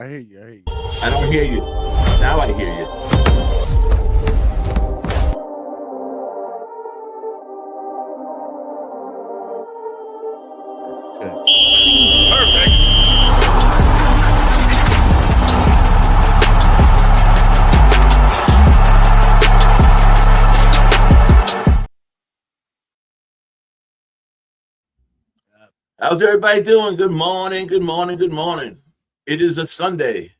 I hear you. I hear you. I don't hear you. Now I hear you. Check. How's everybody doing? Good morning. Good morning. Good morning. It is a Sunday.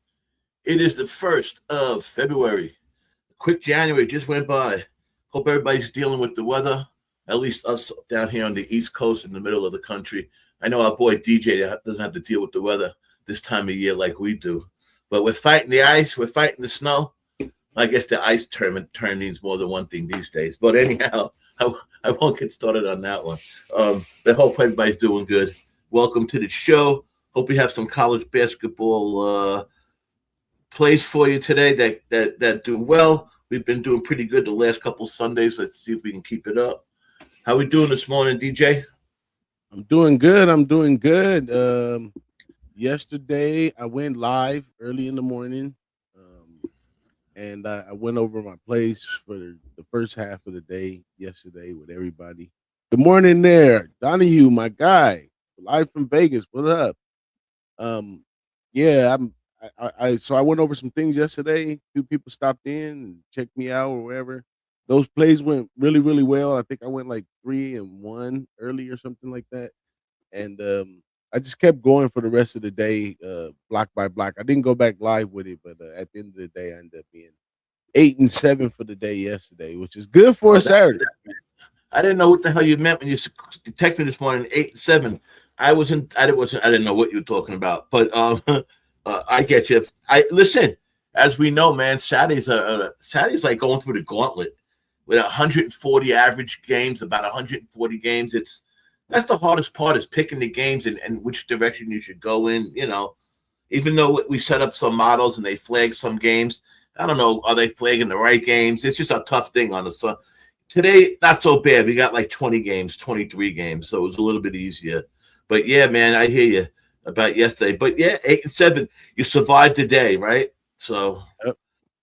It is the 1st of February. Quick January just went by. Hope everybody's dealing with the weather, at least us down here on the East Coast in the middle of the country. I know our boy DJ doesn't have to deal with the weather this time of year like we do. But we're fighting the ice. We're fighting the snow. I guess the ice term means more than one thing these days. But anyhow, I won't get started on that one. I hope everybody's doing good. Welcome to the show. Hope we have some college basketball plays for you today that do well. We've been doing pretty good the last couple Sundays. Let's see if we can keep it up. How we doing this morning, DJ? I'm doing good. I'm doing good. Yesterday I went live early in the morning, and I went over my plays for the first half of the day yesterday with everybody. Good morning, there, Donahue, my guy, live from Vegas. What up? Yeah, so I went over some things yesterday. A few people stopped in and checked me out or whatever. Those plays went really, really well. I think I went like 3-1 early or something like that. And I just kept going for the rest of the day, block by block. I didn't go back live with it, but at the end of the day, I ended up being 8-7 for the day yesterday, which is good for a Saturday. I didn't know what the hell you meant when you texted me this morning. 8-7. I didn't know what you were talking about, but I get you. I listen. As we know, man, Saturday's like going through the gauntlet with 140 average games, about 140 games. That's the hardest part, is picking the games and which direction you should go in. You know, even though we set up some models and they flag some games, I don't know, are they flagging the right games? It's just a tough thing on the sun. Today, not so bad. We got like 20 games, 23 games, so it was a little bit easier. But yeah, man, I hear you about yesterday. But yeah, 8-7, you survived the day, right? So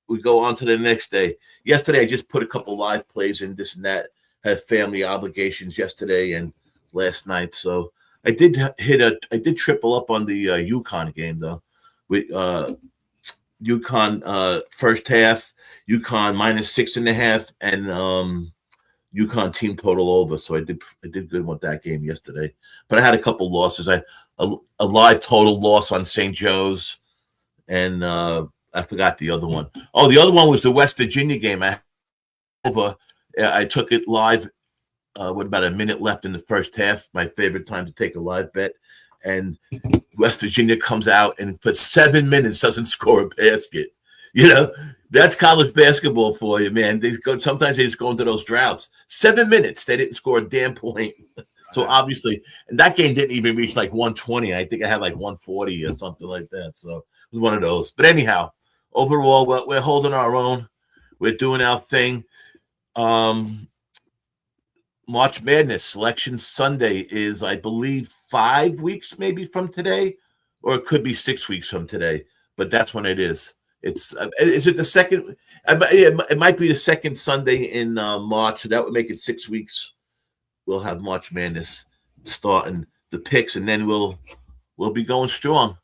we go on to the next day. Yesterday, I just put a couple live plays in, this and that. Had family obligations yesterday and last night, so I did triple up on the UConn game though. With UConn first half, UConn -6.5, and UConn team total over. So I did good with that game yesterday. But I had a couple losses. A live total loss on St. Joe's, and I forgot the other one. Oh, the other one was the West Virginia game. I took it live with about a minute left in the first half. My favorite time to take a live bet. And West Virginia comes out and for 7 minutes doesn't score a basket. You know, that's college basketball for you, man. Sometimes they just go into those droughts. 7 minutes, they didn't score a damn point. So obviously, and that game didn't even reach like 120. I think I had like 140 or something like that. So it was one of those. But anyhow, overall, we're holding our own. We're doing our thing. March Madness Selection Sunday is, I believe, 5 weeks maybe from today, or it could be 6 weeks from today. But that's when it is. Is it the second? It might be the second Sunday in March. So that would make it 6 weeks. We'll have March Madness starting the picks, and then we'll be going strong.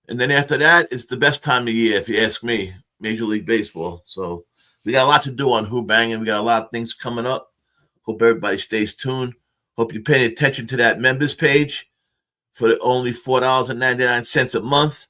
And then after that, it's the best time of year, if you ask me, Major League Baseball. So we got a lot to do on Who-Bangin. We got a lot of things coming up. Hope everybody stays tuned. Hope you're paying attention to that members page for only $4.99 a month.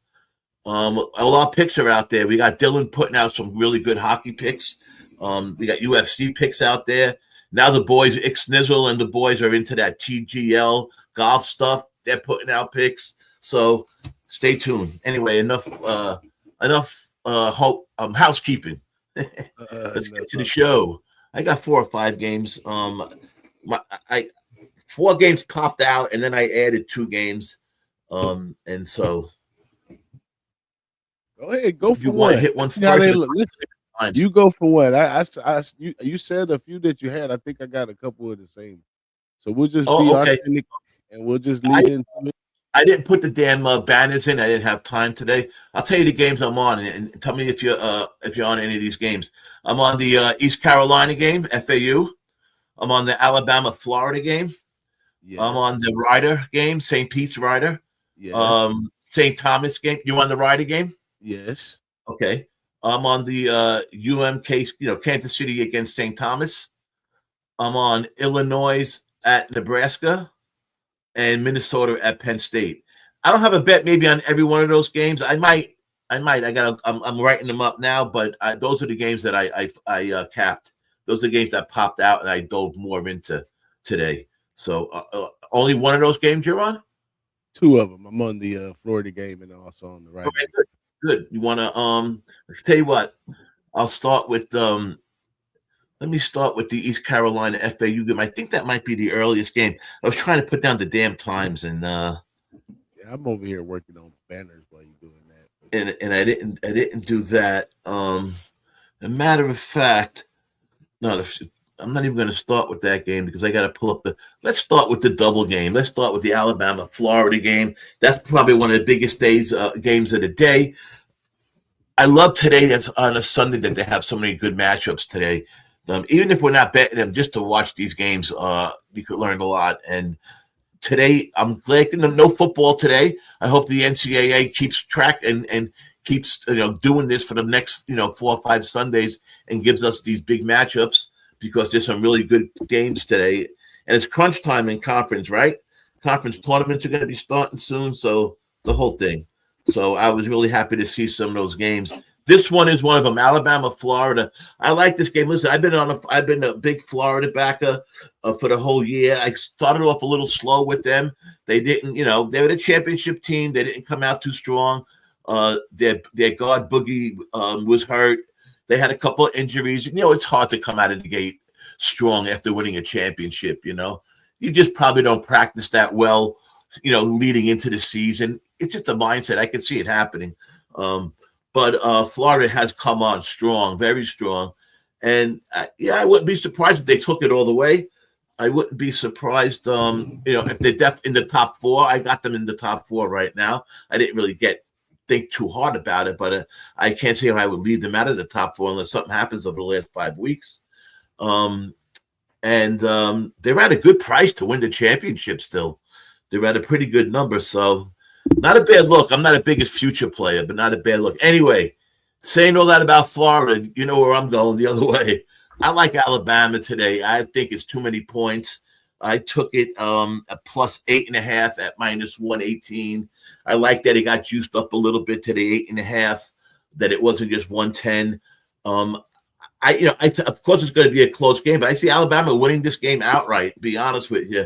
All our picks are out there. We got Dylan putting out some really good hockey picks. We got UFC picks out there. Now the boys, Ixnizzle and the boys, are into that TGL golf stuff. They're putting out picks. So stay tuned. Anyway, enough housekeeping. Let's get to the show. I got 4 or 5 games. 4 games popped out, and then I added 2 games. And so go ahead, go for you one. Want to hit one first? You go for one. You said a few that you had. I think I got a couple of the same. So we'll just be authentic, and we'll just lead into it. I didn't put the damn banners in. I didn't have time today. I'll tell you the games I'm on, and tell me if you're on any of these games. I'm on the East Carolina game, FAU. I'm on the Alabama Florida game. I'm Yes, on the Rider game, St. Pete's Rider. yes, St. Thomas game. You on the Rider game? yes. Okay. I'm on the UMK, Kansas City against St. Thomas. I'm on Illinois at Nebraska and Minnesota at Penn State. I don't have a bet maybe on every one of those games. I might. I got. I'm writing them up now, but those are the games that I capped. Those are the games that popped out and I dove more into today. So only one of those games you're on. Two of them. I'm on the Florida game and also on the All Rider right, game. good. Good. You want to tell you what? I'll start with let me start with the East Carolina FAU game. I think that might be the earliest game. I was trying to put down the damn times and Yeah, I'm over here working on banners while you're doing that. But and I didn't do that. A matter of fact, no, I'm not even going to start with that game because I got to pull up the. Let's start with the double game. Let's start with the Alabama Florida game. That's probably one of the biggest games of the day. I love today. That's on a Sunday that they have so many good matchups today. Even if we're not betting them, just to watch these games, you could learn a lot. And today, I'm glad no football today. I hope the NCAA keeps track and keeps doing this for the next 4 or 5 Sundays and gives us these big matchups because there's some really good games today. And it's crunch time in conference, right? Conference tournaments are going to be starting soon, so the whole thing. So I was really happy to see some of those games. This one is one of them. Alabama, Florida. I like this game. Listen, I've been a big Florida backer for the whole year. I started off a little slow with them. They didn't, they were the championship team. They didn't come out too strong. Their guard Boogie was hurt. They had a couple of injuries. It's hard to come out of the gate strong after winning a championship. You just probably don't practice that well. Leading into the season, it's just a mindset. I can see it happening. But Florida has come on strong, very strong. And I wouldn't be surprised if they took it all the way. I wouldn't be surprised, if they're in the top four. I got them in the top four right now. I didn't really think too hard about it, but I can't see how I would leave them out of the top four unless something happens over the last 5 weeks. And they're at a good price to win the championship still. They're at a pretty good number, so not a bad look. I'm not a biggest future player, but not a bad look. Anyway, saying all that about Florida, you know where I'm going the other way. I like Alabama today. I think it's too many points. I took it at plus 8.5 at minus 118. I like that it got juiced up a little bit to the 8.5, that it wasn't just 110. Of course it's going to be a close game, but I see Alabama winning this game outright. To be honest with you,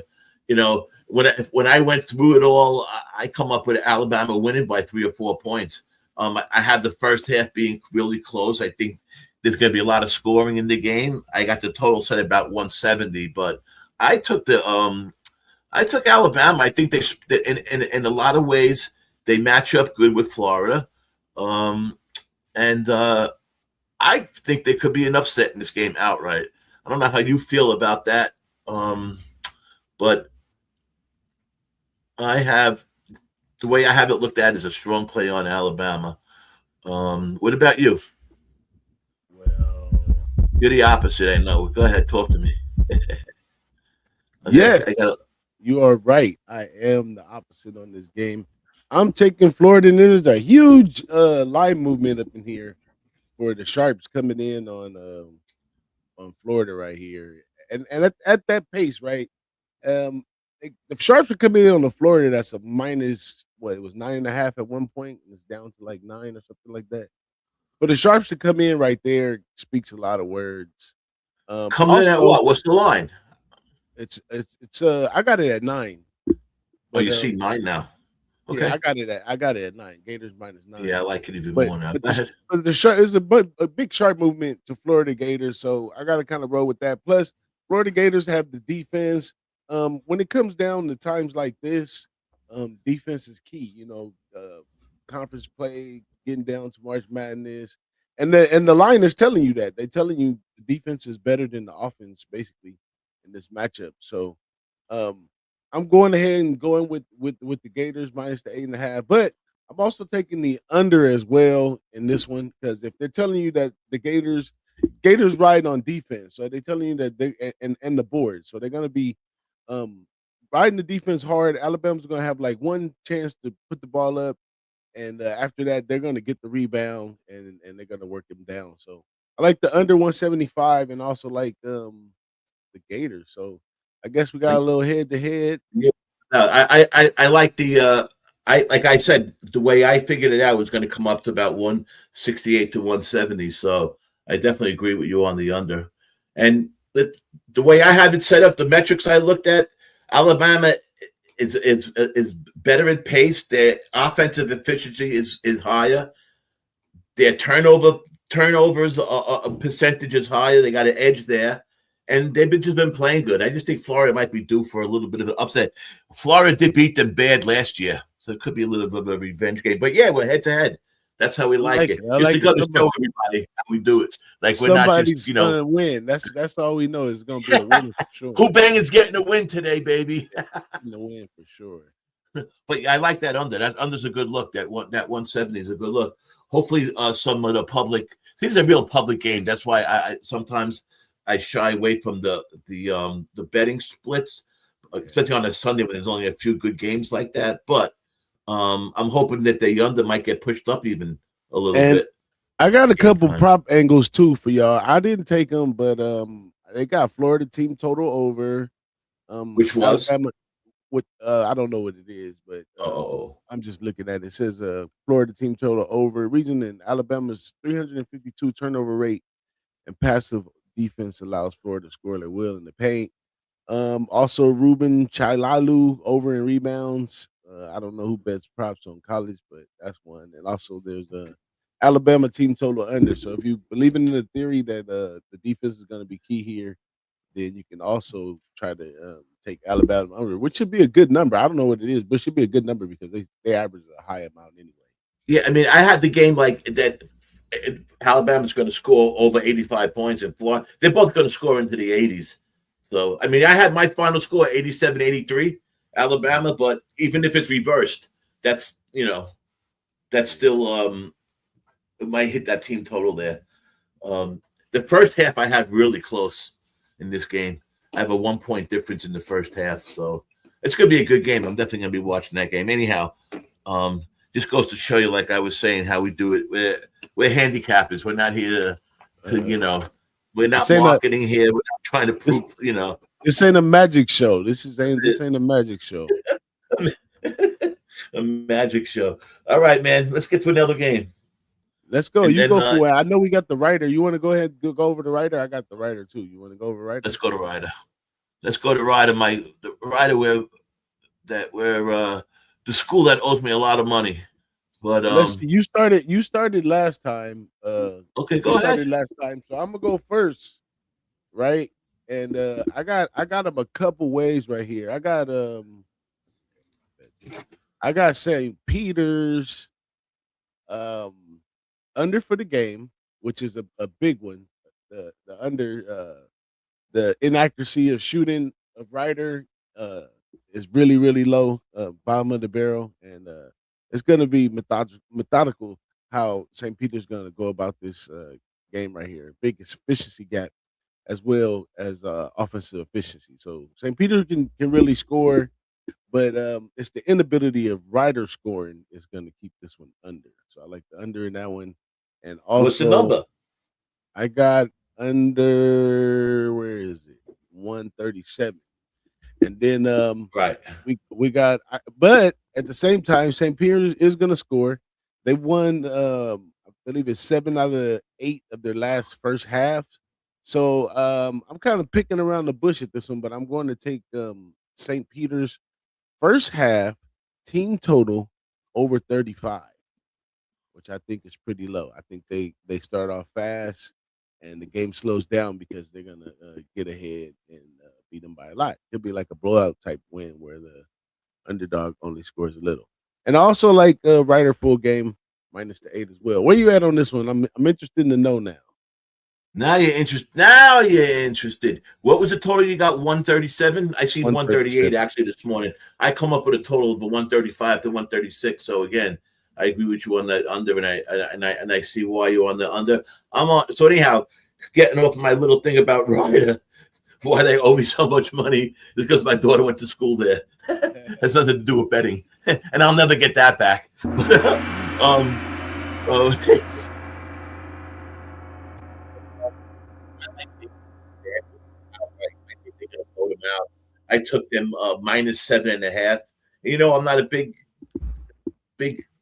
when I went through it all, I come up with Alabama winning by 3 or 4 points. I have the first half being really close. I think there's going to be a lot of scoring in the game. I got the total set at about 170, but I took Alabama. I think they in a lot of ways they match up good with Florida, and I think there could be an upset in this game outright. I don't know how you feel about that, but the way I have it looked at is a strong play on Alabama. What about you? well, You're the opposite, I know. Go ahead, talk to me. Okay, yes, you are right. I am the opposite on this game. I'm taking Florida, and there's a huge line movement up in here for the sharps coming in on Florida right here, and at that pace, right? The sharps are coming in on the Florida. That's a minus what it was 9.5 at one point, and it's down to like 9 or something like that. But the sharps to come in right there speaks a lot of words. coming in at Also, what? What's the line? it's I got it at 9, Oh, but you see 9 now. yeah, Okay. I got it at 9. Gators minus Yeah, I 9. like it even But more now. but Go ahead. the sharp is a big sharp movement to Florida Gators, so I got to kind of roll with that. Plus, Florida Gators have the defense. When it comes down to times like this, defense is key. Conference play, getting down to March Madness, and the line is telling you that they're telling you the defense is better than the offense, basically, in this matchup. So, um, I'm going ahead and going with the Gators minus the 8.5, but I'm also taking the under as well in this one because if they're telling you that the Gators ride on defense, so they're telling you that they and the board, so they're going to be um, riding the defense hard. Alabama's going to have like one chance to put the ball up, and after that, they're going to get the rebound and they're going to work them down. So I like the under 175 and also like the Gators. So I guess we got a little head to head. Yeah. No, I like the I like I said, the way I figured it out was going to come up to about 168 to 170. So I definitely agree with you on the under. And the way I have it set up, the metrics I looked at, Alabama is better at pace. Their offensive efficiency is higher. Their turnovers percentage is higher. They got an edge there, and they've just been playing good. I just think Florida might be due for a little bit of an upset. Florida did beat them bad last year, so it could be a little bit of a revenge game. But yeah, we're head to head. That's how we like it. I Just like to it. go to show everybody how we do it. Like we're not just Somebody's gonna win. That's all we know. It's gonna be a winner for sure. Who-Bangin's getting a win today, baby. A win for sure. But I like that under. That under's a good look. That 170 is a good look. Hopefully, some of the public. See, it's a real public game. That's why I sometimes I shy away from the betting splits, especially on a Sunday when there's only a few good games like that. But I'm hoping that the under might get pushed up even a little bit. I got a couple prop angles too for y'all. I didn't take them, but they got Florida team total over. Which was Alabama, with I don't know what it is, but I'm just looking at it. It says Florida team total over. Reason in Alabama's 352 turnover rate and passive defense allows Florida to score their will in the paint. Also Ruben Chailalu over in rebounds. I don't know who bets props on college, but that's one. And also there's Alabama team total under. So if you believe in the theory that the defense is going to be key here, then you can also try to take Alabama under, which should be a good number. I don't know what it is, but it should be a good number because they average a high amount anyway. Yeah, I mean, I had the game like that. Alabama's going to score over 85 points, and Florida, they're both going to score into the 80s. So, I mean, I had my final score 87-83, Alabama, but even if it's reversed, that's still it might hit that team total there. The first half I had really close in this game. I have a 1 point difference in the first half, so it's going to be a good game. I'm definitely going to be watching that game. Anyhow, just goes to show you, like I was saying, how we do it. We're handicappers. We're not here to we're not marketing here. We're not trying to prove, This ain't a magic show. This ain't a magic show. A magic show. All right, man. Let's get to another game. Let's go. And you go for it. I know we got the writer. You want to go ahead and go over the writer? I got the writer too. You want to go over writer? Let's go to writer. Let's go to writer. The writer where the school that owes me a lot of money. But you started last time. Okay, go ahead. Last time, so I'm gonna go first, right? And I got them a couple ways right here. I got St. Peter's under for the game, which is a big one. The under the inaccuracy of shooting of Ryder is really, really low, bottom of the barrel, and it's going to be methodical how St. Peter's going to go about this game right here. Big efficiency gap as well as offensive efficiency. So St. Peter can really score, but it's the inability of Ryder scoring is going to keep this one under. So I like the under in that one. And also, what's the number? I got under, where is it? 137. And then right, we got, but at the same time, St. Peter's is going to score. They won, I believe it's 7 out of 8 of their last first half. So I'm kind of picking around the bush at this one, but I'm going to take St. Peter's first half team total over 35, which I think is pretty low. I think they start off fast and the game slows down because they're going to get ahead and beat them by a lot. It'll be like a blowout type win where the underdog only scores a little. And also like Ryder full game minus the 8 as well. Where you at on this one? I'm interested to know now. Now you're interested. Now you're interested. What was the total you got? 137. I seen 138 137. actually this morning. I come up with a total of a 135 to 136. So again, I agree with you on that under, and I see why you're on the under. I'm on. So anyhow, getting off my little thing about Ryder, why they owe me so much money is because my daughter went to school there. Has nothing to do with betting, and I'll never get that back. um, uh, I took them minus 7.5. You know, I'm not a big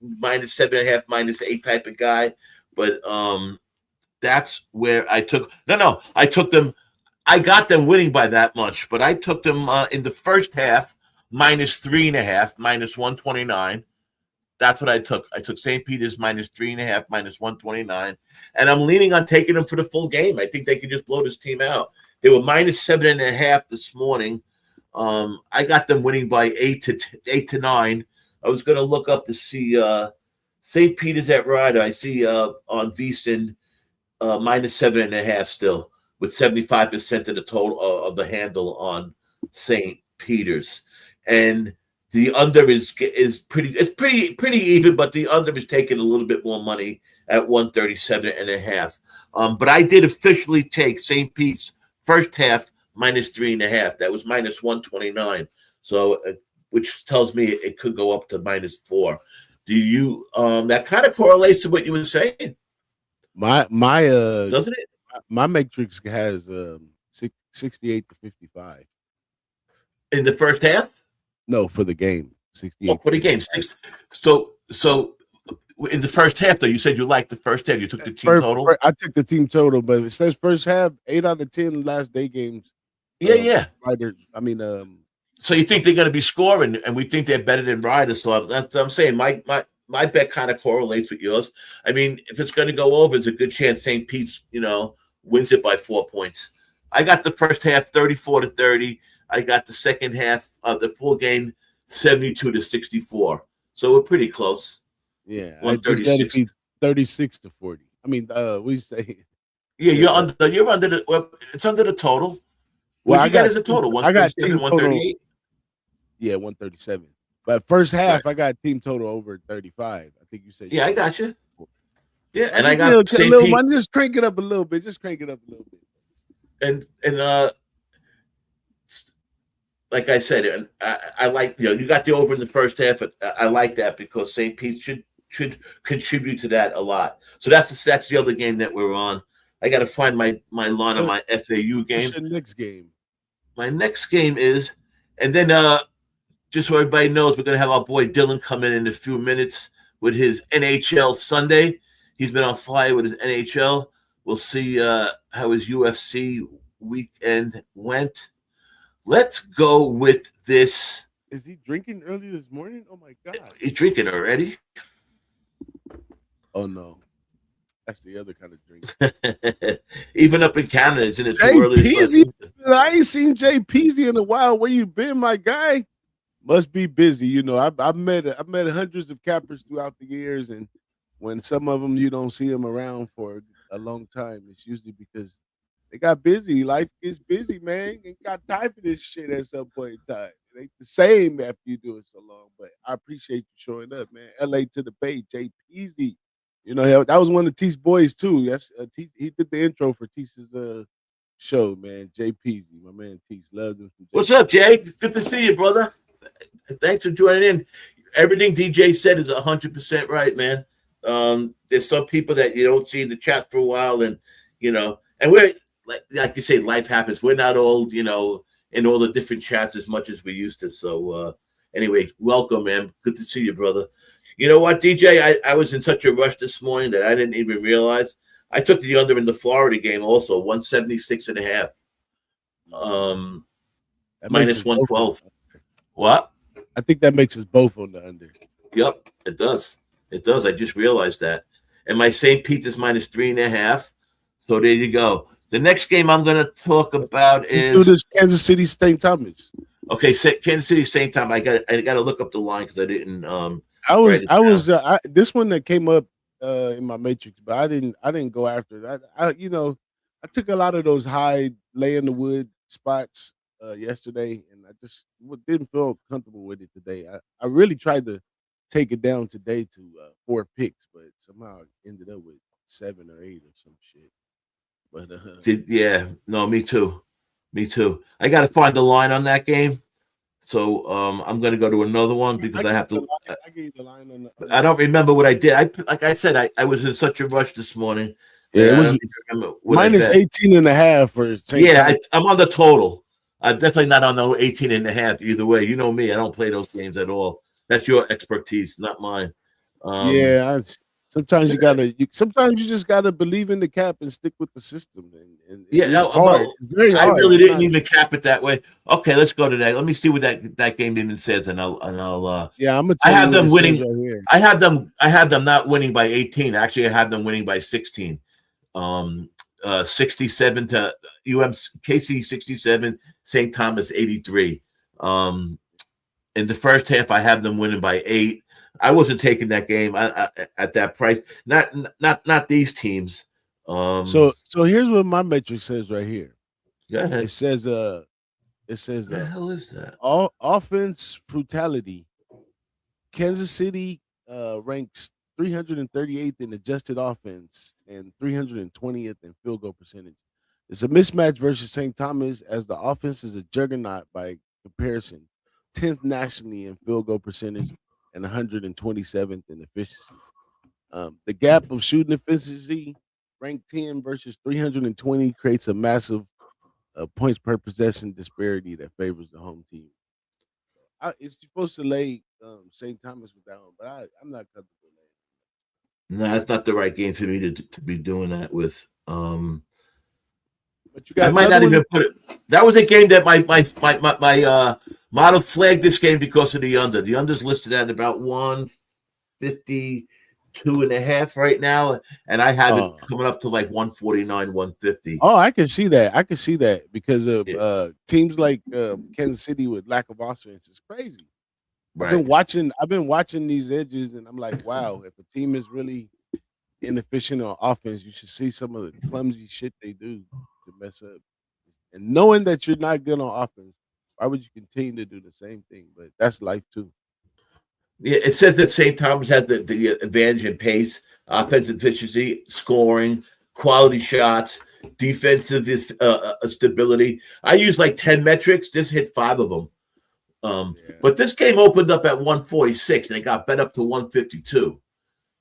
minus 7.5, -8 type of guy, but that's where I took. No, I took them. I got them winning by that much, but I took them in the first half -3.5, -129. That's what I took. I took St. Peter's -3.5, -129, and I'm leaning on taking them for the full game. I think they can just blow this team out. They were -7.5 this morning. I got them winning by 8 to 9. I was going to look up to see St. Peter's at Ryder. I see on VSiN -7.5 still, with 75% of the total of the handle on St. Peter's, and the under is pretty even, but the under is taking a little bit more money at 137.5. But I did officially take St. Pete's first half -3.5. That was -129. So, which tells me it could go up to -4. Do you? That kind of correlates to what you were saying, My doesn't it? my matrix has 68 to 55. In the first half, No, for the game, 68 for to the game, 55. six. So in the first half, though, you said you liked the first half. You took the team total. I took the team total, but it says first half 8 out of 10 last day games. Yeah. Riders. I mean, So you think they're going to be scoring, and we think they're better than Riders. So that's what I'm saying. My bet kind of correlates with yours. I mean, if it's going to go over, it's a good chance St. Pete's, wins it by 4 points. I got the first half 34-30. I got the second half of the full game 72 to 64. So we're pretty close. yeah, I just got to be 36 to 40. I mean, what do you say? Yeah, you're under the. Well, it's under the total. Well, What'd you get as a total? I got 137, team total. 138. Yeah, 137. But first half, Right. I got team total over 35. I think you said. Yeah, I got you. Yeah, I and I just got St. Pete. just crank it up a little bit. Just crank it up a little bit. And like I said, and I like you got the over in the first half. I like that because St. Pete should contribute to that a lot. So that's the other game that we're on. I got to find my line on my FAU game. What's your next game? My next game is, and then just so everybody knows, we're gonna have our boy Dylan come in a few minutes with his NHL Sunday. He's been on fire with his NHL. We'll see how his UFC weekend went. Let's go with this. Is he drinking early this morning? Oh my god! He's drinking already. Oh no, that's the other kind of drink. Even up in Canada, isn't it Jay too early? Peasy, I ain't seen Jay Peasy in a while. Where you been, my guy? Must be busy. I've met hundreds of cappers throughout the years, and when some of them you don't see them around for a long time, it's usually because they got busy. Life gets busy, man. Ain't got time for this shit at some point in time. It ain't the same after you do it so long. But I appreciate you showing up, man. LA to the Bay, Jay Peasy. That was one of T's boys too. That's he did the intro for T's show, man. Jay Peasy, my man. T's loves him. What's up, Jay? Good to see you, brother. Thanks for joining in. Everything DJ said is 100% right, man. There's some people that you don't see in the chat for a while, and and we're like you say, life happens. We're not all in all the different chats as much as we used to. So anyway, welcome, man. Good to see you, brother. You know what, DJ? I was in such a rush this morning that I didn't even realize I took the under in the Florida game also, 176.5. Minus 112. What? I think that makes us both on the under. Yep, it does. It does. I just realized that. And my St. Pete's is -3.5. So there you go. The next game I'm going to talk about is do this Kansas City St. Thomas. Okay, Kansas City St. Thomas. I got to look up the line because I didn't. This one that came up in my matrix, but I didn't go after it. I took a lot of those high lay in the wood spots yesterday, and I just didn't feel comfortable with it today. I really tried to take it down today to 4 picks, but somehow I ended up with 7 or 8 or some shit. But Yeah, no, me too. Me too. I got to find the line on that game. So I'm going to go to another one I because I gave have you the to. line. I gave you the line on I the don't remember what I did. Like I said, I was in such a rush this morning yeah, that it I was don't even remember what I minus bet. 18 and a half for St. Yeah, Thomas. I'm on the total. I'm definitely not on the 18 and a half either way. You know me. I don't play those games at all. That's your expertise, not mine. Um, Yeah, sometimes sometimes you just gotta believe in the cap and stick with the system, and yeah, it's hard. but It's very I hard. really I'm didn't not. even cap it that way. Okay, let's go to that. Let me see what that game even says, and I'll Yeah, I'm gonna I tell you have what them it says winning. right here. I had them not winning by 18. Actually, I have them winning by 16. 67 to KC 67, St. Thomas 83. Um, in the first half, I have them winning by 8. I wasn't taking that game at that price. Not these teams. So here's what my metric says right here. Go It ahead. says it says What the hell is that? all offense brutality. Kansas City ranks 338th in adjusted offense and 320th in field goal percentage. It's a mismatch versus St. Thomas as the offense is a juggernaut by comparison, 10th nationally in field goal percentage and 127th in efficiency. The gap of shooting efficiency, ranked 10 versus 320, creates a massive points per possession disparity that favors the home team. It's supposed to lay St. Thomas with that one, but I'm not comfortable laying. No, that's not the right game for me to be doing that with. But you I got might another not one. even put it. That was a game that my model flagged this game because of the under. The under's listed at about 152 and a half right now, and I have it Oh, coming up to like 149, 150. oh, I can see that. I can see that because of Yeah, teams like Kansas City with lack of offense is crazy. right. I've been watching these edges, and I'm like, wow, if a team is really inefficient on offense, you should see some of the clumsy shit they do to mess up. And knowing that you're not good on offense, why would you continue to do the same thing? But that's life too. Yeah, it says that St. Thomas has the advantage in pace, offensive efficiency, scoring, quality shots, defensive stability. I use like 10 metrics, just hit 5 of them. Yeah. But this game opened up at 146 and it got bet up to 152.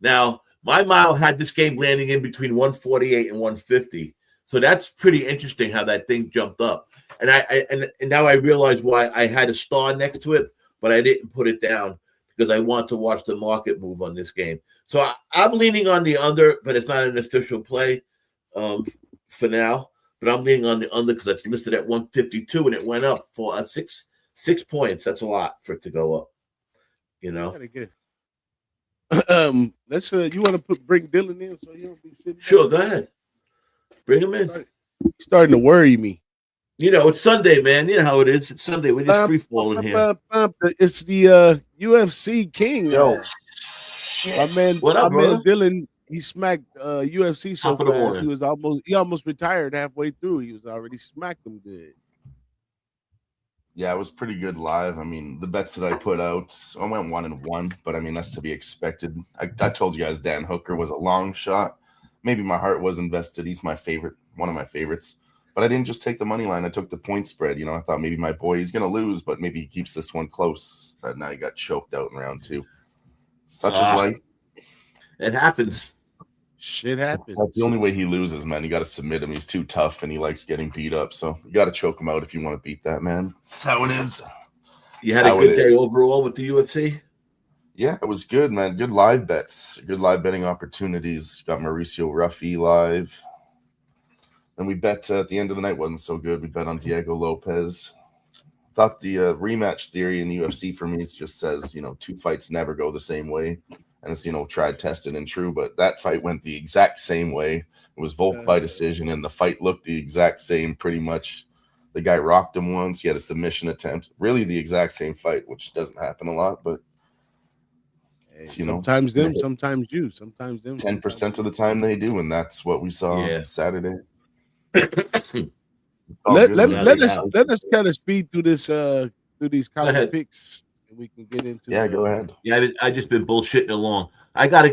Now, my model had this game landing in between 148 and 150. So that's pretty interesting how that thing jumped up. And now I realize why I had a star next to it, but I didn't put it down because I want to watch the market move on this game. So I'm leaning on the under, but it's not an official play um, for now. But I'm leaning on the under because it's listed at 152 and it went up for a 6 points. That's a lot for it to go up. You You know. gotta get let's you want to bring Dylan in so he don't be sitting back Sure, go there. ahead. Bring him in. He's starting to worry me. You know, it's Sunday, man. You know how it is. It's Sunday. We're just free falling here. It's the UFC king. Yo, shit. What My up, man brother? Dylan, he smacked UFC so Top of the fast. morning. He almost retired halfway through. He was already smacked him good. Yeah, it was pretty good live. I mean, the bets that I put out, I went 1-1, but I mean, that's to be expected. I told you guys Dan Hooker was a long shot. Maybe my heart was invested. He's my favorite, one of my favorites. But I didn't just take the money line. I took the point spread. You know, I thought maybe my boy, he's going to lose, but maybe he keeps this one close. But now he got choked out in round 2. Such is life. It happens. Shit That's happens. the only way he loses, man. You got to submit him. He's too tough and he likes getting beat up. So you got to choke him out if you want to beat that man. That's how it is. You had a good day overall with the UFC? Yeah, it was good, man. Good live bets. Good live betting opportunities. Got Mauricio Ruffy live. And we bet at the end of the night wasn't so good. We bet on Diego Lopez. Thought the rematch theory in the UFC for me just says, you know, 2 fights never go the same way. And it's, you know, tried, tested, and true. But that fight went the exact same way. It was Volk by decision, and the fight looked the exact same pretty much. The guy rocked him once. He had a submission attempt. Really the exact same fight, which doesn't happen a lot. But, you know, Sometimes them, sometimes you. Sometimes them. 10% of the time they do. And that's what we saw Saturday. Oh, Let good, let man. let us Now. let us kind of speed through this through these Go college ahead. picks, and we can get into Yeah, go ahead. Yeah, I just been bullshitting along. I got.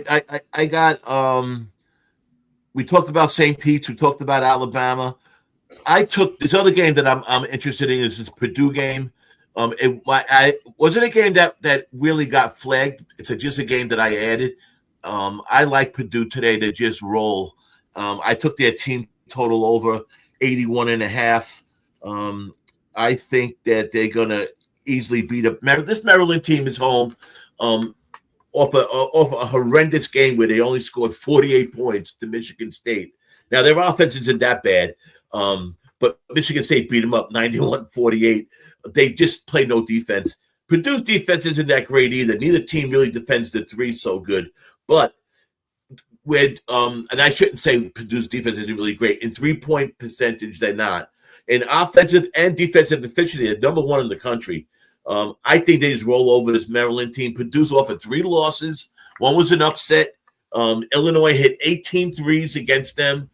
We talked about St. Pete's. We talked about Alabama. I took this other game that I'm interested in is this Purdue game. I wasn't a game that really got flagged. It's just a game that I added. I like Purdue today to just roll. I took their team total over 81 and a half. I think that they're gonna easily beat up. This Maryland team is home. Um, off a horrendous game where they only scored 48 points to Michigan State. Now, their offense isn't that bad, but Michigan State beat them up 91-48. They just play no defense. Purdue's defense isn't that great either. Neither team really defends the three so good. But with and I shouldn't say Purdue's defense isn't really great. In 3-point percentage, they're not. In offensive and defensive efficiency, they're number one in the country. I think they just roll over this Maryland team. Purdue's offered 3 losses. One was an upset. Illinois hit 18 threes against them.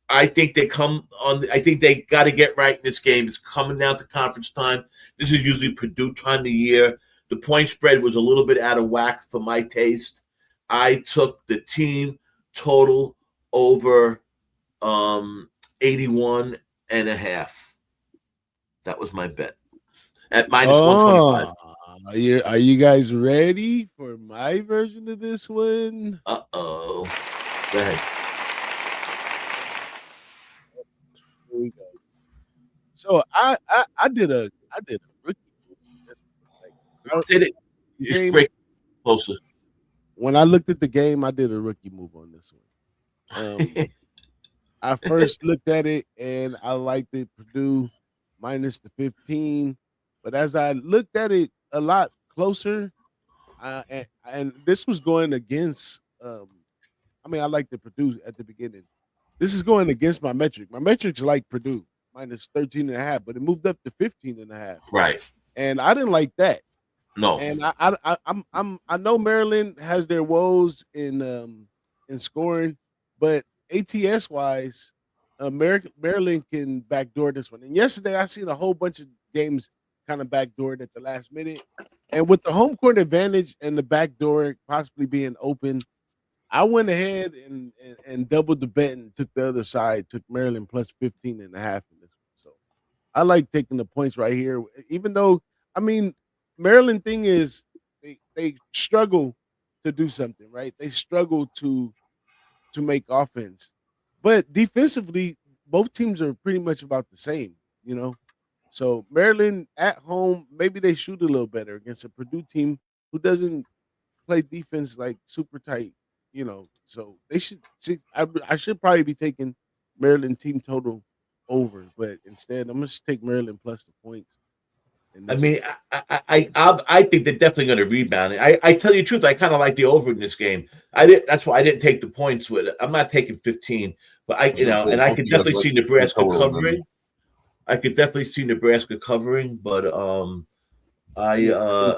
I think they come on. I think they got to get right in this game. It's coming down to conference time. This is usually Purdue time of year. The point spread was a little bit out of whack for my taste. I took the team total over 81 and a half. That was my bet at minus 125. Are you guys ready for my version of this one? Uh-oh. Go ahead. Here we go. So I did a rookie move. Did it? Just break closer. When I looked at the game, I did a rookie move on this one. I first looked at it and I liked it Purdue minus the 15, but as I looked at it a lot closer, and this was going against. I mean, I liked the Purdue at the beginning. This is going against my metric. My metric's like Purdue minus 13 and a half, but it moved up to 15 and a half. Right. And I didn't like that. No. And I know Maryland has their woes in scoring, but ATS wise, Maryland can backdoor this one. And yesterday I seen a whole bunch of games kind of backdoored at the last minute. And with the home court advantage and the backdoor possibly being open, I went ahead and doubled the bet and took the other side, took Maryland plus 15 and a half in this one. So I like taking the points right here, even though, I mean, Maryland thing is they struggle to do something, right? They struggle to make offense. But defensively, both teams are pretty much about the same, you know. So Maryland at home, maybe they shoot a little better against a Purdue team who doesn't play defense like super tight, you know. So they should. I should probably be taking Maryland team total over, but instead I'm gonna just take Maryland plus the points. I mean, I think they're definitely going to rebound. I tell you the truth, I kind of like the over in this game. That's why I didn't take the points with it. I'm not taking 15, but I could definitely see Nebraska covering. I could definitely see Nebraska covering, but I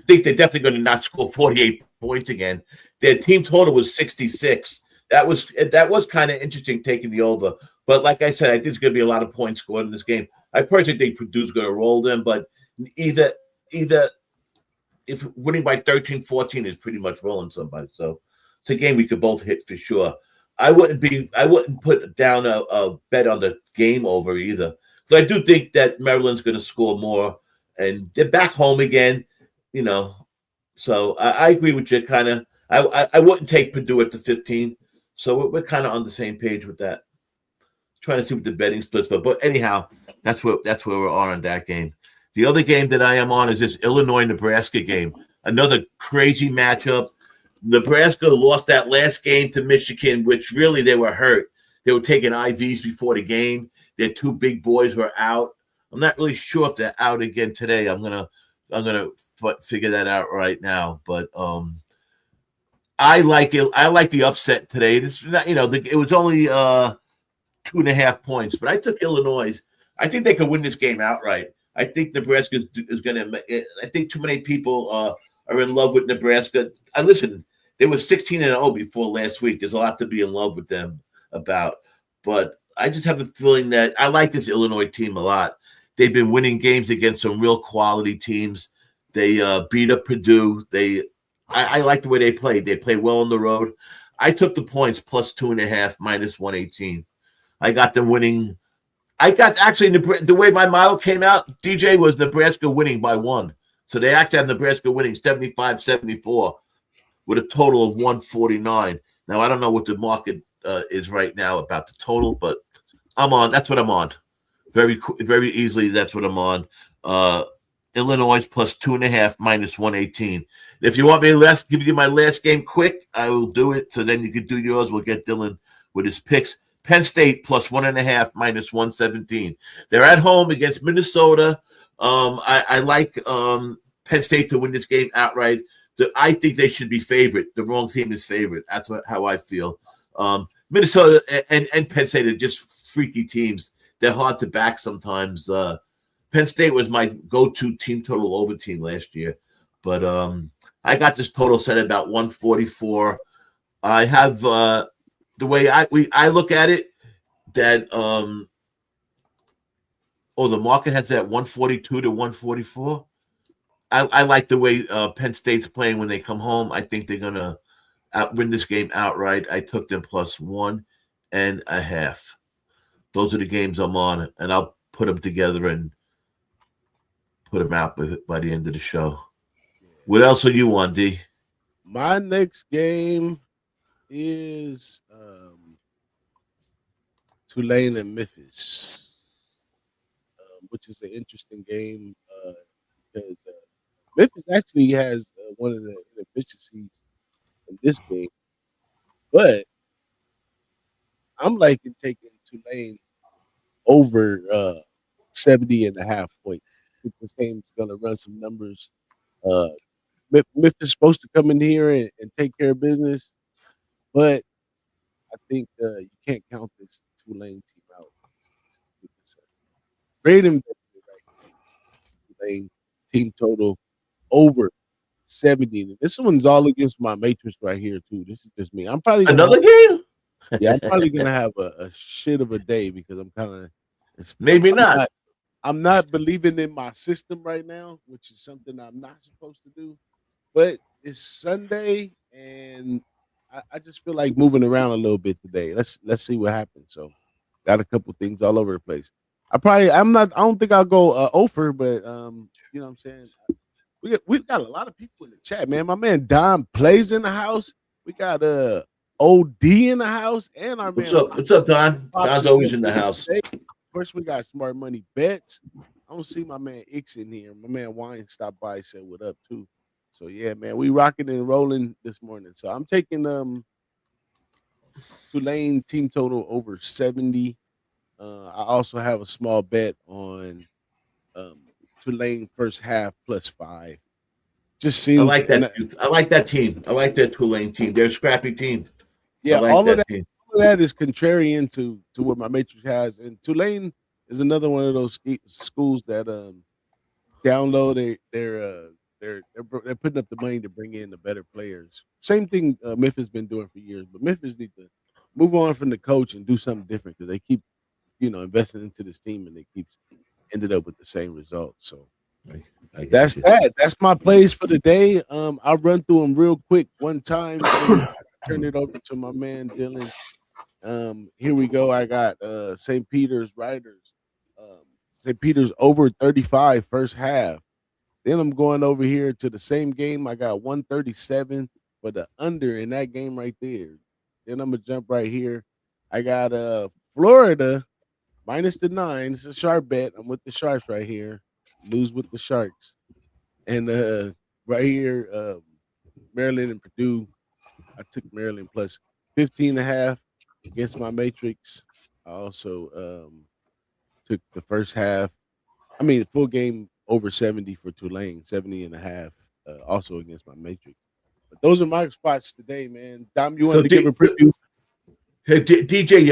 think they're definitely going to not score 48 points again. Their team total was 66. That was kind of interesting taking the over. But like I said, I think there's going to be a lot of points scored in this game. I personally think Purdue's going to roll them, but either if winning by 13, 14 is pretty much rolling somebody. So it's a game we could both hit for sure. I wouldn't put down a bet on the game over either. So I do think that Maryland's going to score more, and they're back home again, you know. So I agree with you. Kind of, I wouldn't take Purdue at the 15. So we're kind of on the same page with that. Trying to see what the betting splits, but anyhow, that's where we're on that game. The other game that I am on is this Illinois-Nebraska game. Another crazy matchup. Nebraska lost that last game to Michigan, which really they were hurt. They were taking IVs before the game. Their 2 big boys were out. I'm not really sure if they're out again today. I'm gonna figure that out right now. But I like it. I like the upset today. This is not, it was only 2.5 points, but I took Illinois. I think they could win this game outright. I think Nebraska is going to. I think too many people are in love with Nebraska. Listen, they were 16-0 before last week. There's a lot to be in love with them about, but I just have a feeling that I like this Illinois team a lot. They've been winning games against some real quality teams. They beat up Purdue. I like the way they play. They play well on the road. I took the points plus 2.5, minus 118. I got them winning. I got actually the way my model came out, DJ, was Nebraska winning by 1. So they actually have Nebraska winning 75-74 with a total of 149. Now, I don't know what the market is right now about the total, but I'm on. That's what I'm on. Very, very easily, that's what I'm on. Illinois plus 2.5, minus 118. If you want me to give you my last game quick, I will do it. So then you can do yours. We'll get Dylan with his picks. Penn State plus 1.5, minus 117. They're at home against Minnesota. I like Penn State to win this game outright. I think they should be favorite. The wrong team is favorite. That's how I feel. Minnesota and Penn State are just freaky teams. They're hard to back sometimes. Penn State was my go-to team total over team last year. But I got this total set at about 144. I have the way I look at it that the market has it at 142 to 144. I like the way Penn State's playing when they come home. I think they're gonna win this game outright. I took them plus 1.5. Those are the games I'm on, and I'll put them together and put them out by the end of the show. What else are you on, D? My next game is Tulane and Memphis, which is an interesting game because Memphis actually has one of the inefficiencies in this game, but I'm liking taking Tulane over 70.5 points. I think this game's going to run some numbers. Memphis is supposed to come in here and take care of business, but I think you can't count this Tulane team out. Great investment right here. Tulane team total over 70. This one's all against my matrix right here too. This is just me. I'm probably another game. Yeah, I'm probably gonna have a shit of a day because I'm kind of maybe not. I'm not believing in my system right now, which is something I'm not supposed to do. But it's Sunday, and I just feel like moving around a little bit today. Let's see what happens. So, got a couple things all over the place. I don't think I'll go over, but you know what I'm saying. We've got a lot of people in the chat, man. My man Don plays in the house. We got OD in the house, and our man. What's up, Don? Don's always in the house. Of course, we got Smart Money Bets. I don't see my man X in here. My man Wine stopped by, said what up too. So yeah, man, we rocking and rolling this morning. So I'm taking Tulane team total over 70. I also have a small bet on Tulane first half plus 5. Just seems I like that. I like that team. I like that Tulane team. They're a scrappy team. Yeah, like all of that is contrarian to what my matrix has. And Tulane is another one of those schools that download they're putting up the money to bring in the better players. Same thing Memphis been doing for years, but Memphis need to move on from the coach and do something different because they keep, investing into this team and they keep ended up with the same results. So that's that. That's my plays for the day. I'll run through them real quick one time. Turn it over to my man Dylan. Here we go. I got St. Peter's Riders. St. Peter's over 35 first half. Then I'm going over here to the same game. I got 137 for the under in that game right there. Then I'm gonna jump right here. I got Florida minus the 9. It's a sharp bet. I'm with the Sharps right here. Lose with the Sharks. And right here, Maryland and Purdue. I took Maryland plus 15.5 against my matrix. I also took the first half. Full game over 70 for Tulane, 70.5, also against my matrix. But those are my spots today, man. Dom, you wanted to give a preview? Hey, DJ,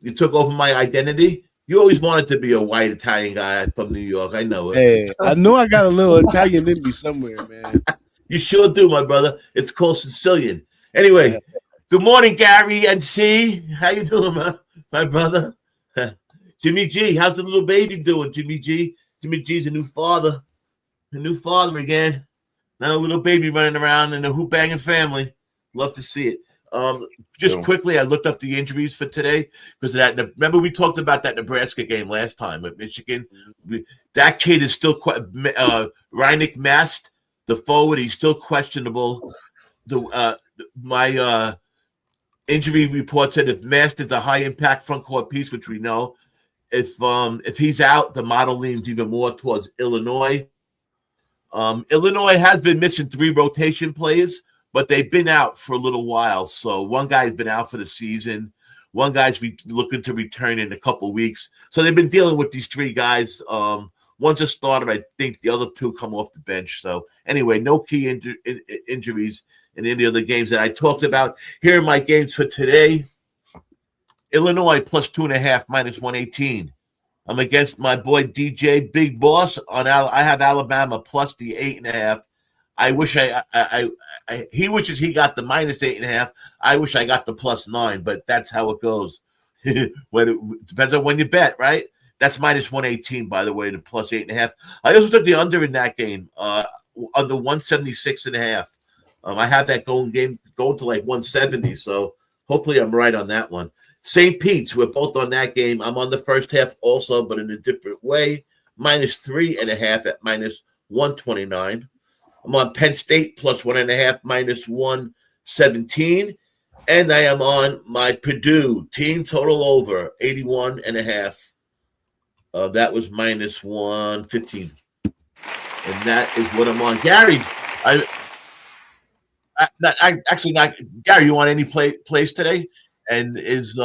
you took over my identity. You always wanted to be a white Italian guy from New York. I know it. Hey, I know I got a little Italian in me somewhere, man. You sure do, my brother. It's called Sicilian. Anyway, good morning, Gary and C. How you doing, man? my brother. Jimmy G, how's the little baby doing, Jimmy G? Jimmy G's a new father again. Now a little baby running around in the Who-Bangin family. Love to see it. Just quickly, I looked up the injuries for today because that. Remember, we talked about that Nebraska game last time with Michigan. That kid is still Reineck Mast, the forward. He's still questionable. My injury report said if Mast is a high impact front court piece, which we know, if he's out, the model leans even more towards Illinois. Illinois has been missing 3 rotation players, but they've been out for a little while. So one guy's been out for the season. One guy's looking to return in a couple weeks. So they've been dealing with these 3 guys. One's a starter. I think the other 2 come off the bench. So anyway, no key injuries in any of the games that I talked about. Here are my games for today. Illinois plus 2.5, minus 118. I'm against my boy DJ BigBoss I have Alabama plus the 8.5. I wish he wishes he got the minus 8.5. I wish I got the plus 9, but that's how it goes. When it depends on when you bet, right? That's minus 118, by the way, the plus 8.5. I also took the under in that game, under 176.5. I have that going to like 170, so hopefully I'm right on that one. St. Pete's, we're both on that game. I'm on the first half also, but in a different way. Minus 3.5 at minus 129. I'm on Penn State plus 1.5, minus 117. And I am on my Purdue team total over 81.5. That was minus 115. And that is what I'm on. Gary, actually not Gary, you want any plays today? And is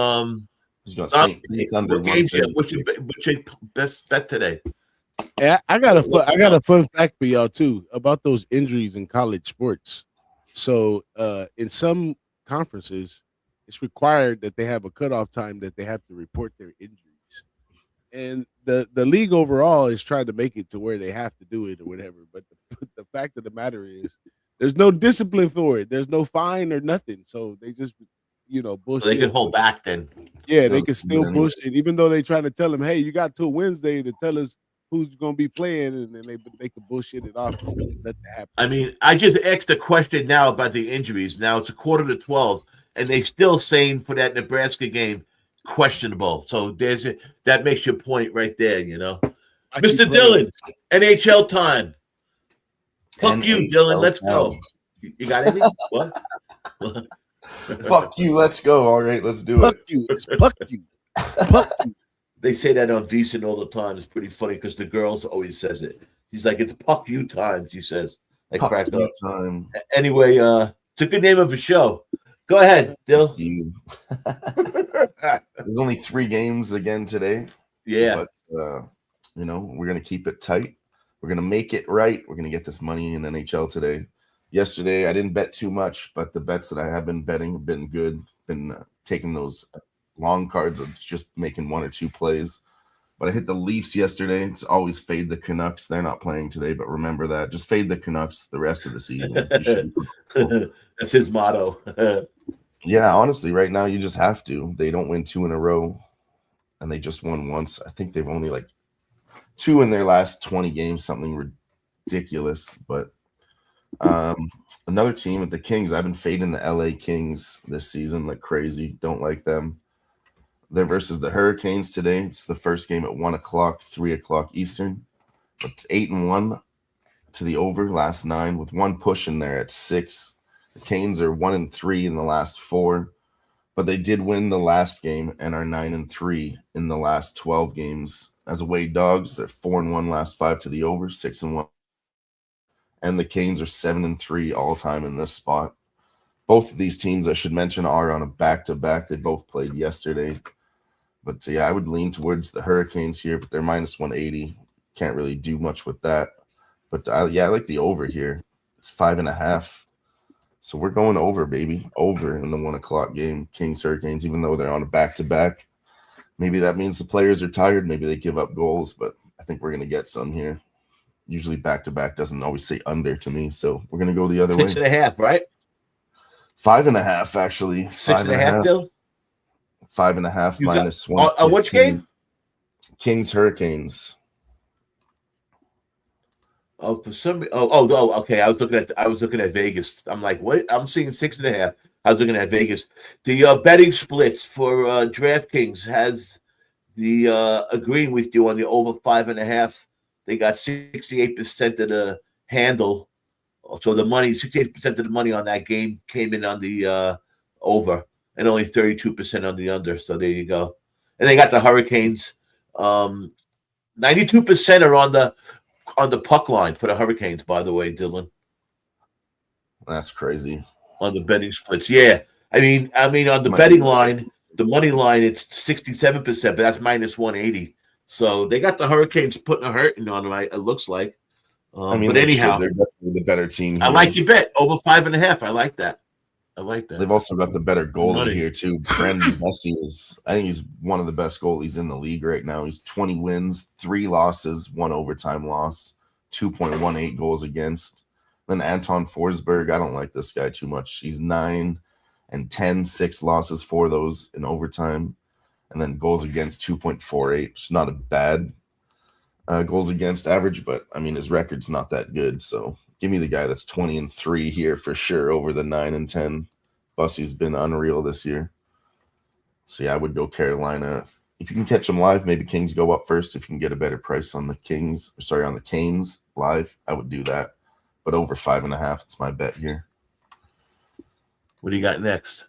he's got St. Pete's under what's your best bet today? Yeah, I got a fun fact for y'all too about those injuries in college sports. So in some conferences, it's required that they have a cutoff time that they have to report their injuries. And the league overall is trying to make it to where they have to do it or whatever. But the fact of the matter is there's no discipline for it. There's no fine or nothing. So they just bullshit. They can hold back then. Yeah, they can still bullshit, even though they trying to tell them, hey, you got till Wednesday to tell us who's going to be playing, and then they can bullshit it off and let that happen. I mean, I just asked a question now about the injuries. Now it's 11:45, and they still saying for that Nebraska game questionable. So that makes your point right there. Mr. Dillon, NHL time. Fuck you, Dillon. Let's go. You got anything? What? Fuck you, let's go. All right, let's do fuck it. You. It's fuck you. Fuck you. They say that on Decent all the time. It's pretty funny because the girls always says it. She's like, it's fuck you time, she says. I crack up. Time. Anyway, it's a good name of a show. Go ahead, Dill. There's only 3 games again today. Yeah. But, we're going to keep it tight. We're going to make it right. We're going to get this money in NHL today. Yesterday, I didn't bet too much, but the bets that I have been betting have been good. Been taking those long cards of just making 1 or 2 plays. But I hit the Leafs yesterday. It's always fade the Canucks. They're not playing today, but remember that. Just fade the Canucks the rest of the season. That's his motto. Yeah, honestly, right now you just have to. They don't win 2 in a row, and they just won once. I think they've only 2 in their last 20 games, something ridiculous. But another team at the Kings. I've been fading the LA Kings this season like crazy. Don't like them. They're versus the Hurricanes today. It's the first game at 1 o'clock, 3 o'clock Eastern. It's 8-1 to the over last 9 with 1 push in there at 6. The Canes are 1-3 in the last 4, but they did win the last game and are 9-3 in the last 12 games. As away dogs, they're 4-1 last 5 to the over, 6-1. And the Canes are 7-3 all time in this spot. Both of these teams, I should mention, are on a back-to-back. They both played yesterday. But yeah, I would lean towards the Hurricanes here, but they're minus 180. Can't really do much with that. But I like the over here. It's 5.5. So we're going over, baby. Over in the 1 o'clock game. Kings Hurricanes, even though they're on a back-to-back. Maybe that means the players are tired. Maybe they give up goals, but I think we're going to get some here. Usually back-to-back doesn't always say under to me, so we're going to go the other way. 6.5, right? 5.5, actually. 6.5, Dill? 5.5 You got minus 115. which game? Kings Hurricanes. Oh, for some. Okay. I was looking at Vegas. I'm like, what? I'm seeing 6.5. I was looking at Vegas. The betting splits for DraftKings has the agreeing with you on the over 5.5. They got 68% of the handle. So the money, 68% of the money on that game came in on the over, and only 32% on the under. So there you go. And they got the Hurricanes. 92% are on the puck line for the Hurricanes, by the way, Dylan. That's crazy. On the betting splits. Yeah. I mean on the betting line, the money line, it's 67%, but that's minus 180. So they got the Hurricanes putting a hurting on them, it looks like. But anyhow, they're definitely the better team here. I like your bet. Over 5.5. I like that. They've also got the better goalie here, too. Brandon Bessie I think he's one of the best goalies in the league right now. He's 20 wins, 3 losses, 1 overtime loss, 2.18 goals against. Then Anton Forsberg, I don't like this guy too much. He's 9 and 10, 6 losses, 4 of those in overtime. And then goals against 2.48. It's not a bad goals against average, but I mean his record's not that good. So give me the guy that's 20 and 3 here for sure over the 9 and 10. Bussey's been unreal this year. So yeah, I would go Carolina. If you can catch them live, maybe Kings go up first. If you can get a better price on the Canes live, I would do that. But over 5.5, it's my bet here. What do you got next?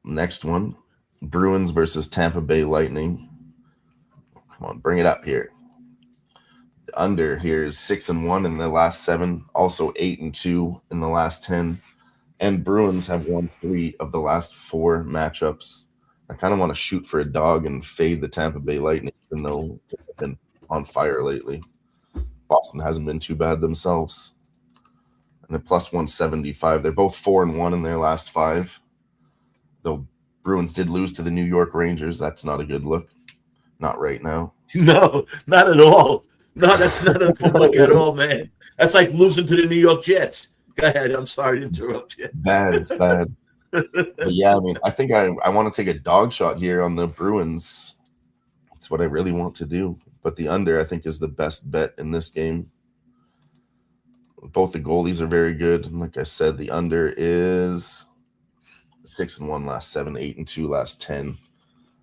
Next one, Bruins versus Tampa Bay Lightning. Come on, bring it up here. The under here is 6-1 in the last 7, also 8-2 in the last 10. And Bruins have won 3 of the last 4 matchups. I kind of want to shoot for a dog and fade the Tampa Bay Lightning, even though they've been on fire lately. Boston hasn't been too bad themselves. And they're plus 175. They're both 4-1 in their last 5. Though Bruins did lose to the New York Rangers. That's not a good look. Not right now. No, not at all. No, that's not a good look at all, man. That's like losing to the New York Jets. Go ahead. I'm sorry to interrupt you. It's bad. But yeah, I mean, I think I want to take a dog shot here on the Bruins. It's what I really want to do. But the under, I think, is the best bet in this game. Both the goalies are very good. And like I said, the under is 6-1 last 7, 8-2 last 10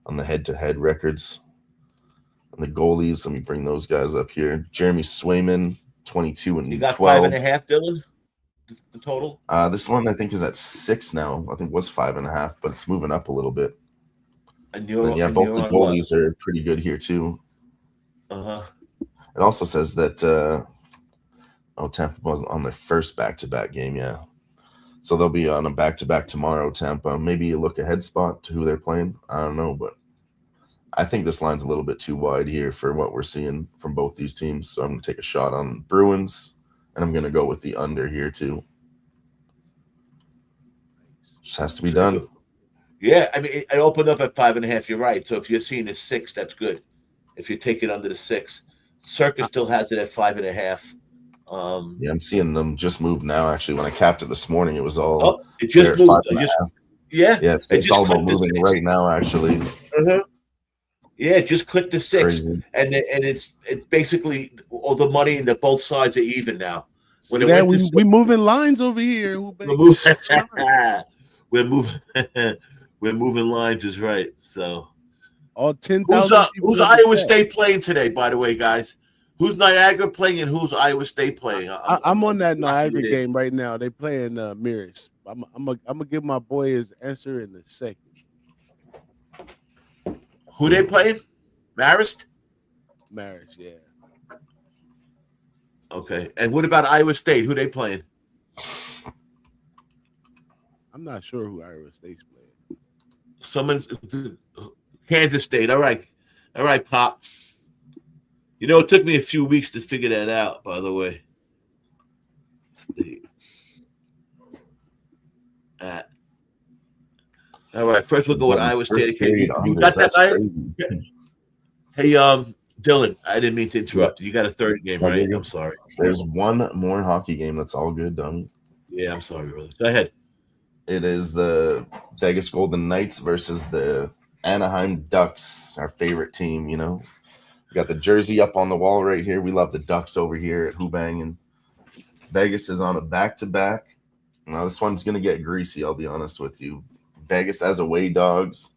on the head-to-head records. And the goalies, let me bring those guys up here. Jeremy Swayman, 22 and 12. You got 5.5, Dylan? The total? This one I think is at 6 now. I think it was 5.5, but it's moving up a little bit. And both the goalies are pretty good here too. It also says that Tampa was on their first back-to-back game, yeah. So they'll be on a back-to-back tomorrow, Tampa. Maybe a look-ahead spot to who they're playing. I don't know, but I think this line's a little bit too wide here for what we're seeing from both these teams. So I'm going to take a shot on Bruins, and I'm going to go with the under here too. Just has to be done. Yeah, I mean, it opened up at 5.5. You're right. So if you're seeing a 6, that's good. If you take it under the 6, Circus still has it at 5.5. Yeah, I'm seeing them just move now. Actually, when I capped it this morning, it was all. It just moved. Yeah, it's all about moving right now. Actually. Yeah, just click the 6, and it's basically all the money and both sides are even now. When we moving lines over here. We're moving lines is right. So all 10,000. Who's Iowa State playing today? By the way, guys, who's Niagara playing and who's Iowa State playing? I'm on that Niagara game right now. They playing Marist. I'm gonna give my boy his answer in a second. Who they playing? Marist? Marist, yeah. Okay. And what about Iowa State? Who they playing? I'm not sure who Iowa State's playing. Kansas State. All right, Pop. You know, it took me a few weeks to figure that out, by the way. All right, first we'll go with Iowa State. You got that, Hey, Dylan, I didn't mean to interrupt. You got a third game, right? I'm sorry. There's one more hockey game. That's all good, Dummy. Yeah, I'm sorry, brother. Go ahead. It is the Vegas Golden Knights versus the Anaheim Ducks, our favorite team. You know, we got the jersey up on the wall right here. We love the Ducks over here at Who-Bangin. Vegas is on a back-to-back. Now this one's gonna get greasy. I'll be honest with you. Vegas as away dogs.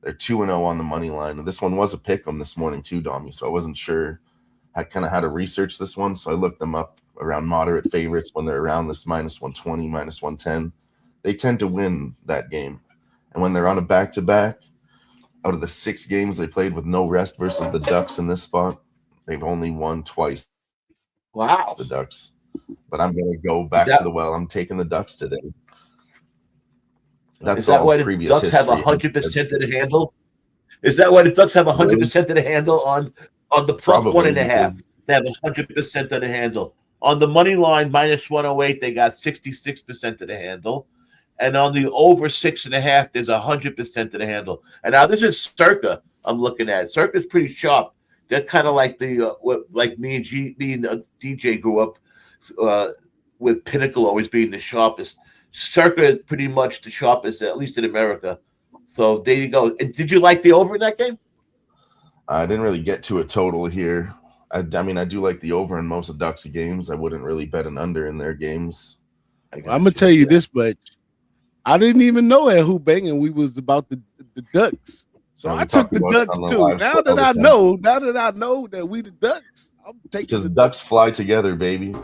They're 2-0 on the money line. And this one was a pick 'em this morning too, Dommy. So I wasn't sure. I kind of had to research this one, so I looked them up around moderate favorites when they're around this -120, -110. They tend to win that game. And when they're on a back-to-back, out of the 6 games they played with no rest versus the Ducks in this spot, they've only won twice. Wow. The Ducks. But I'm going to go back to the well. I'm taking the Ducks today. Is that why the Ducks have 100% of the handle? Is that why the Ducks have 100% of the handle on the plus 1.5? They have 100% of the handle. On the money line, -108, they got 66% of the handle. And on the over 6.5, there's 100% of the handle. And now this is Circa I'm looking at. Circa's pretty sharp. They're kind of like like me and DJ grew up with Pinnacle always being the sharpest. Circa is pretty much the sharpest, at least in America. So there you go. And did you like the over in that game? I didn't really get to a total here. I mean, I do like the over in most of Ducks games. I wouldn't really bet an under in their games. I'm gonna tell you this much. I didn't even know at Who-Bangin we was about the Ducks. So I took the Ducks too. Now that I know that we the Ducks, I'm taking because the Ducks fly together, baby.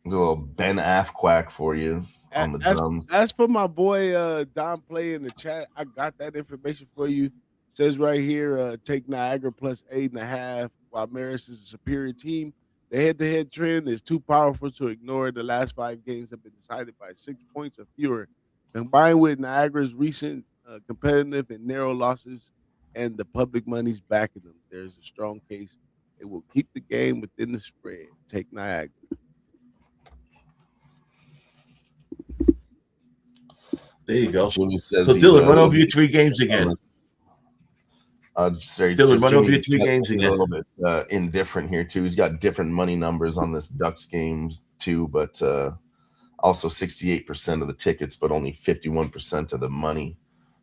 There's a little Ben Affquack for you on the drums. As for my boy Don Play in the chat, I got that information for you. It says right here, take Niagara plus 8.5, while Marist is a superior team. The head-to-head trend is too powerful to ignore. The last 5 games have been decided by 6 points or fewer. Combined with Niagara's recent competitive and narrow losses and the public money's backing them, there's a strong case it will keep the game within the spread. Take Niagara. There you go. Jimmy says so Dylan, run over your 3 games again. Sorry, Dylan, run over your 3 games again. A little bit indifferent here too. He's got different money numbers on this Ducks games too, but also 68% of the tickets, but only 51% of the money.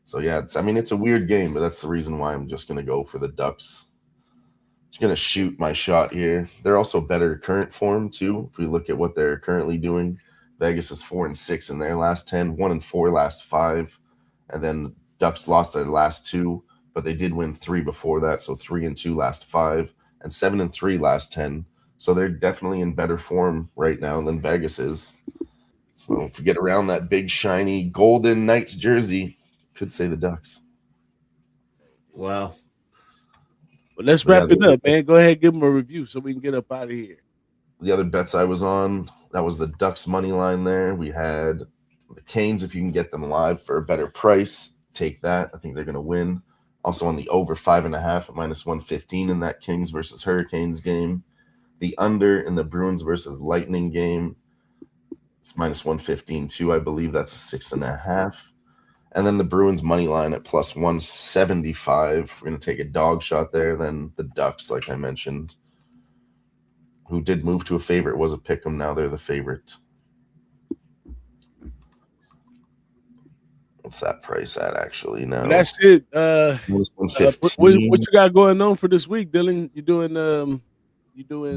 So yeah, it's a weird game, but that's the reason why I'm just gonna go for the Ducks. Just gonna shoot my shot here. They're also better current form too. If we look at what they're currently doing, Vegas is 4-6 in their last 10, 1-4 last 5, and then Ducks lost their last 2, but they did win 3 before that, so 3-2 last 5, and 7-3 last 10. So they're definitely in better form right now than Vegas is. So if you get around that big shiny Golden Knights jersey, could say the Ducks. Wow. Well, let's wrap it up, man. Go ahead, give them a review so we can get up out of here. The other bets I was on, that was the Ducks money line there. We had the Canes, if you can get them live for a better price, take that. I think they're going to win. Also on the over 5.5 at -115 in that Kings versus Hurricanes game. The under in the Bruins versus Lightning game, it's -115 too. I believe that's a 6.5. And then the Bruins money line at +175. We're going to take a dog shot there. Then the Ducks, like I mentioned, who did move to a favorite, was a pick 'em. Now they're the favorite. What's that price at actually now? That's it. What you got going on for this week, Dylan? You doing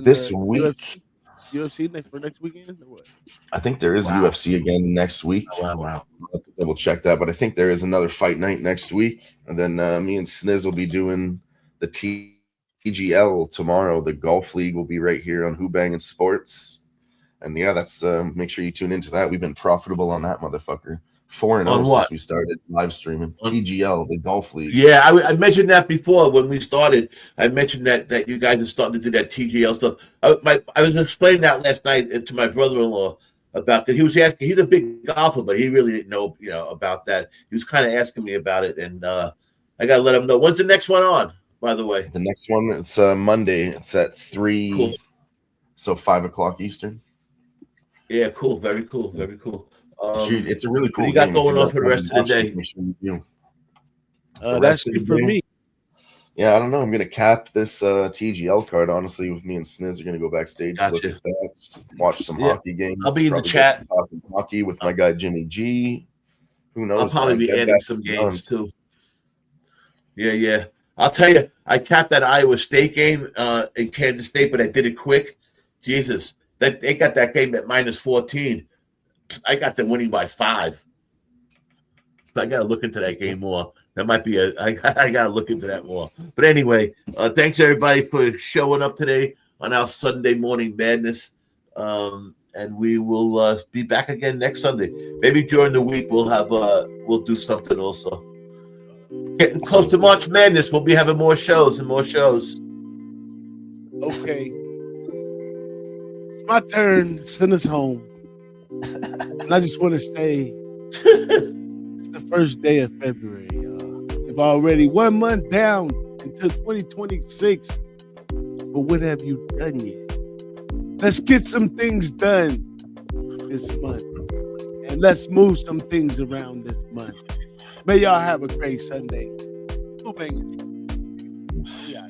this week UFC for next weekend or what? I think there is UFC again next week. Wow. I'll have to double check that, but I think there is another fight night next week. And then me and Sniz will be doing the TGL tomorrow. The golf league will be right here on Who-Bangin Sports. And yeah, that's make sure you tune into that. We've been profitable on that motherfucker. 4-0 since we started live streaming. TGL, the golf league. Yeah, I mentioned that before when we started. I mentioned that you guys are starting to do that TGL stuff. I was explaining that last night to my brother-in-law about that. He was asking. He's a big golfer, but he really didn't know about that. He was kind of asking me about it, and I got to let him know. When's the next one on? By the way, the next one, it's Monday. It's at 3, cool. So 5 o'clock Eastern. Yeah, cool. Very cool. Very cool. It's a really cool. You got going on for the rest of the day. Make sure you do. That's it for me. Yeah, I don't know. I'm gonna cap this TGL card. Honestly, with me and Sniz are gonna go backstage, look Gotcha. at that, watch some Yeah, hockey games. I'll be in the probably chat. get some talking hockey with my guy Jimmy G. Who knows? I'll probably man? be Get adding back some to games guns. too. Yeah. I'll tell you, I capped that Iowa State game in Kansas State, but I did it quick. Jesus, they got that game at -14. I got them winning by 5. I got to look into that game more. That might be I got to look into that more. But anyway, thanks everybody for showing up today on our Sunday morning madness. And we will be back again next Sunday. Maybe during the week we'll do something also. Getting close to March Madness, we'll be having more shows and more shows. Okay. It's my turn to send us home. And I just want to say it's the first day of February. We've already 1 month down until 2026. But what have you done yet? Let's get some things done this month. And let's move some things around this month. May y'all have a great Sunday. Who-Bangin? Yeah.